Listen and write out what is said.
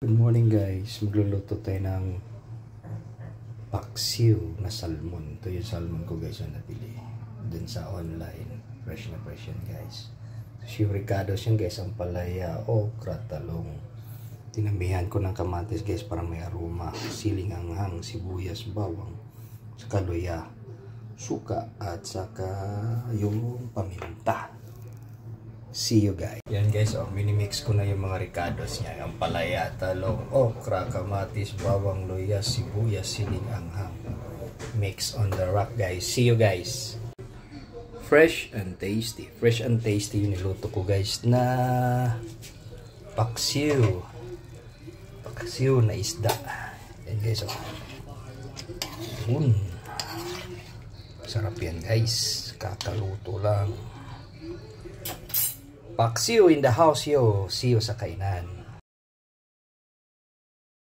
Good morning guys, magluluto tayo ng paksiw na salmon. Ito yung salmon ko guys na nabili dun sa online. Fresh na fresh yan guys. Ricados yan guys, ang palaya, okra, talong. Tinambihan ko ng kamatis guys para may aroma. Siling anghang, sibuyas, bawang, saka luya, suka at saka yung paminta. See you guys. Yan guys, minimix ko na yung mga ricados niya. Ang palaya, talong, okra, kamatis, bawang, luya, sibuyas, siling anghang. Mix on the rack guys. See you guys. Fresh and tasty. Fresh and tasty yung niluto ko guys na paksiw. Paksiw na isda. Yan guys. Sarap yan guys. Kakaluto lang. Paksiw in the house yo. See you sa kainan.